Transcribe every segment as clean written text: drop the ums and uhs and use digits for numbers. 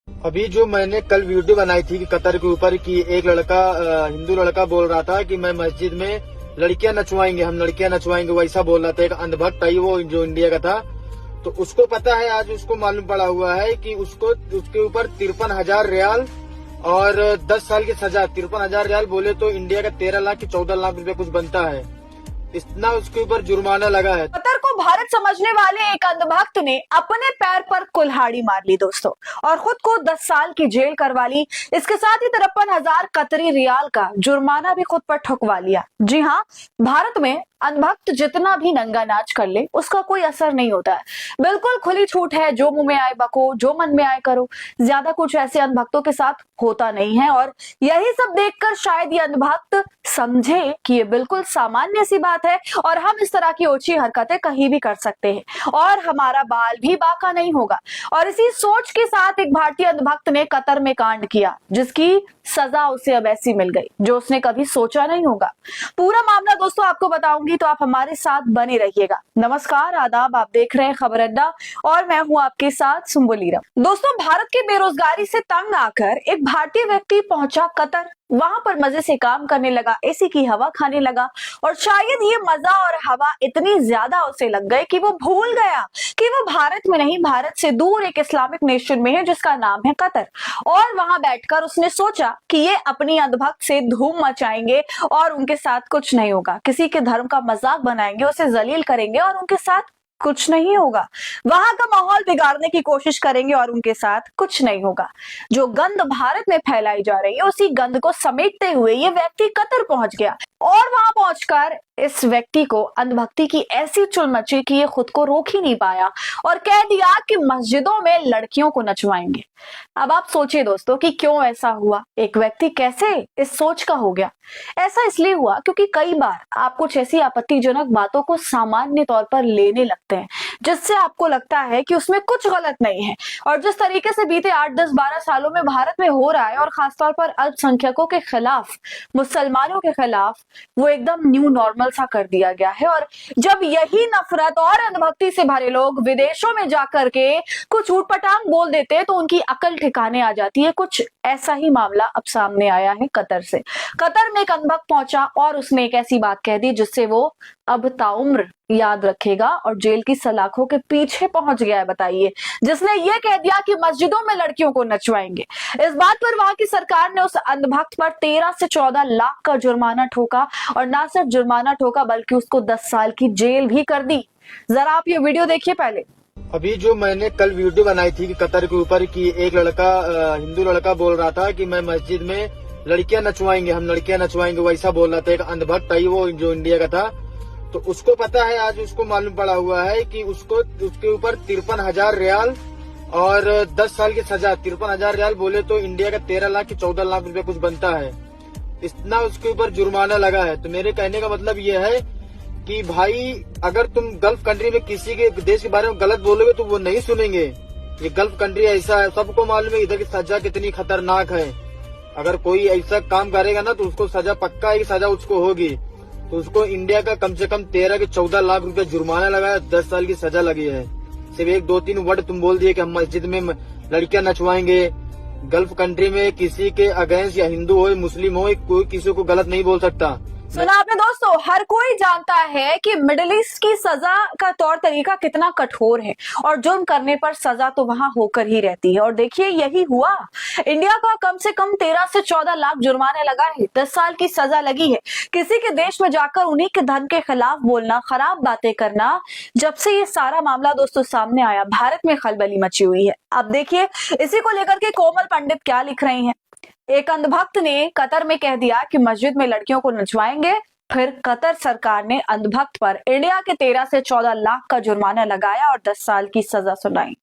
अभी जो मैंने कल वीडियो बनाई थी कि कतर के ऊपर कि एक लड़का हिंदू लड़का बोल रहा था कि मैं मस्जिद में लड़कियां नचवाएंगे, हम लड़कियां नचवाएंगे, वैसा बोल रहा था। एक अंधभक्त है वो जो इंडिया का था। तो उसको पता है, आज उसको मालूम पड़ा हुआ है कि उसको उसके ऊपर 53,000 रियाल और 10 साल की सजा। 53,000 रियाल बोले तो इंडिया का 13 लाख की 14 लाख रुपए कुछ बनता है। इतना उसके ऊपर जुर्माना लगा है। कतर को भारत समझने वाले एक अंधभक्त ने अपने पैर पर कुल्हाड़ी मार ली दोस्तों, और खुद को 10 साल की जेल करवा ली। इसके साथ ही 53,000 कतरी रियाल का जुर्माना भी खुद पर ठुकवा लिया। जी हाँ, भारत में अंधभक्त जितना भी नंगा नाच कर ले उसका कोई असर नहीं होता है। बिल्कुल खुली छूट है, जो मुंह में आए बको, जो मन में आए करो। ज्यादा कुछ ऐसे अंधभक्तों के साथ होता नहीं है, और यही सब देखकर शायद ये अंधभक्त समझे कि ये बिल्कुल सामान्य सी बात है और हम इस तरह की ओछी हरकतें कहीं भी कर सकते हैं और हमारा बाल भी बाका नहीं होगा। और इसी सोच के साथ एक भारतीय अंधभक्त ने कतर में कांड किया, जिसकी सजा उसे अब ऐसी मिल गई जो उसने कभी सोचा नहीं होगा। पूरा मामला दोस्तों आपको बताऊंगी, तो आप हमारे साथ बने रहिएगा। नमस्कार, आदाब, आप देख रहे हैं खबर अड्डा और मैं हूं आपके साथ सुम्बुलीरा। दोस्तों, भारत की बेरोजगारी से तंग आकर एक भारतीय व्यक्ति पहुंचा कतर। वहां पर मजे से काम करने लगा, एसी की हवा खाने लगा, और शायद ये मजा और हवा इतनी ज्यादा उसे लग गए कि वो भूल गया कि वो भारत में नहीं, भारत से दूर एक इस्लामिक नेशन में है जिसका नाम है कतर। और वहां बैठकर उसने सोचा कि ये अपनी अंधभक्त से धूम मचाएंगे और उनके साथ कुछ नहीं होगा। किसी के धर्म का मजाक बनाएंगे, उसे जलील करेंगे और उनके साथ कुछ नहीं होगा। वहां का माहौल बिगाड़ने की कोशिश करेंगे और उनके साथ कुछ नहीं होगा। जो गंद भारत में फैलाई जा रही है, उसी गंद को समेटते हुए ये व्यक्ति कतर पहुंच गया, और वहां पहुंचकर इस व्यक्ति को अंधभक्ति की ऐसी चुल मची कि ये खुद को रोक ही नहीं पाया और कह दिया कि मस्जिदों में लड़कियों को नचवाएंगे। अब आप सोचिए दोस्तों कि क्यों ऐसा हुआ, एक व्यक्ति कैसे इस सोच का हो गया। ऐसा इसलिए हुआ क्योंकि कई बार आप कुछ ऐसी आपत्तिजनक बातों को सामान्य तौर पर लेने लगते हैं जिससे आपको लगता है कि उसमें कुछ गलत नहीं है। और जिस तरीके से बीते 8, 10, 12 सालों में भारत में हो रहा है, और खासतौर पर अल्पसंख्यकों के खिलाफ, मुसलमानों के खिलाफ, वो एकदम न्यू नॉर्मल सा कर दिया गया है। और जब यही नफरत और अंधभक्ति से भरे लोग विदेशों में जाकर के कुछ ऊटपटांग बोल देते हैं तो उनकी अकल ठिकाने आ जाती है। कुछ ऐसा ही मामला अब सामने आया है कतर से। कतर में एक अंधभक्त पहुंचा और उसने एक ऐसी बात कह दी जिससे वो अब ताउम्र याद रखेगा और जेल की सलाखों के पीछे पहुंच गया है। बताइए, जिसने ये कह दिया कि मस्जिदों में लड़कियों को नचवाएंगे। इस बात पर वहां की सरकार ने उस अंधभक्त पर 13 से 14 लाख का जुर्माना ठोका, और ना सिर्फ जुर्माना ठोका बल्कि उसको 10 साल की जेल भी कर दी। जरा आप ये वीडियो देखिए पहले। अभी जो मैंने कल वीडियो बनाई थी कि कतर के ऊपर कि एक लड़का हिंदू लड़का बोल रहा था कि मैं मस्जिद में लड़कियां नचवाएंगे, हम लड़कियां नचवाएंगे, वैसा बोल रहा था। एक अंधभक्त है वो जो इंडिया का था। तो उसको पता है, आज उसको मालूम पड़ा हुआ है कि उसको उसके ऊपर 53,000 रियाल और 10 साल की सजा। 53,000 रियाल बोले तो इंडिया का 13 लाख की 14 लाख रुपए कुछ बनता है। इतना उसके ऊपर जुर्माना लगा है। तो मेरे कहने का मतलब ये है कि भाई, अगर तुम गल्फ कंट्री में किसी के देश के बारे में गलत बोलोगे तो वो नहीं सुनेंगे। ये गल्फ कंट्री ऐसा है, सबको मालूम है इधर की सजा कितनी खतरनाक है। अगर कोई ऐसा काम करेगा ना तो उसको सजा पक्का है कि सजा उसको होगी। तो उसको इंडिया का कम से कम 13 के 14 लाख रुपए जुर्माना लगा है, 10 साल की सजा लगी है। सिर्फ 1, 2, 3 वर्ड तुम बोल दिए कि हम मस्जिद में लड़कियां नचवाएंगे। गल्फ कंट्री में किसी के अगेंस्ट, या हिंदू हो मुस्लिम हो, कोई किसी को गलत नहीं बोल सकता। सुना आपने दोस्तों, हर कोई जानता है कि मिडिल ईस्ट की सजा का तौर तरीका कितना कठोर है, और जुर्म करने पर सजा तो वहां होकर ही रहती है। और देखिए, यही हुआ। इंडिया का कम से कम 13 से 14 लाख जुर्माने लगा है, 10 साल की सजा लगी है। किसी के देश में जाकर उन्हीं के धन के खिलाफ बोलना, खराब बातें करना, जब से ये सारा मामला दोस्तों सामने आया, भारत में खलबली मची हुई है। अब देखिए, इसी को लेकर के कोमल पंडित क्या लिख रही हैं। एक अंधभक्त ने कतर में कह दिया कि मस्जिद में लड़कियों को नचवाएंगे, फिर कतर सरकार ने अंधभक्त पर इंडिया के 13 से 14 लाख का जुर्माना लगाया और 10 साल की सजा सुनाई।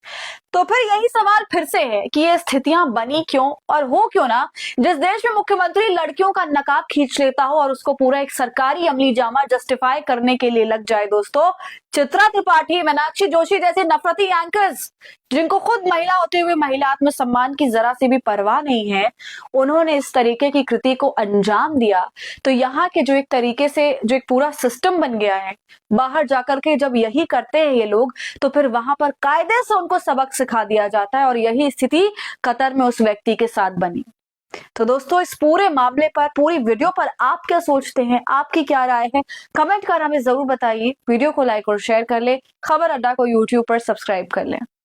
तो फिर यही सवाल फिर से है कि ये स्थितियां बनी क्यों, और हो क्यों ना जिस देश में मुख्यमंत्री लड़कियों का नकाब खींच लेता हो और उसको पूरा एक सरकारी अमली जामा जस्टिफाई करने के लिए लग जाए दोस्तों, चित्रा त्रिपाठी, मीनाक्षी जोशी जैसे नफरती एंकर्स जिनको खुद महिला होते हुए महिला आत्मसम्मान की जरा सी भी परवाह नहीं है, उन्होंने इस तरीके की कृति को अंजाम दिया। तो यहाँ के जो एक तरीके से जो एक पूरा सिस्टम बन गया है, बाहर जाकर के जब यही करते हैं ये लोग, तो फिर वहां पर कायदे से उनको सबक सिखा दिया जाता है। और यही स्थिति कतर में उस व्यक्ति के साथ बनी। तो दोस्तों, इस पूरे मामले पर, पूरी वीडियो पर आप क्या सोचते हैं, आपकी क्या राय है, कमेंट कर हमें जरूर बताइए। वीडियो को लाइक और शेयर कर ले, खबर अड्डा को यूट्यूब पर सब्सक्राइब कर ले।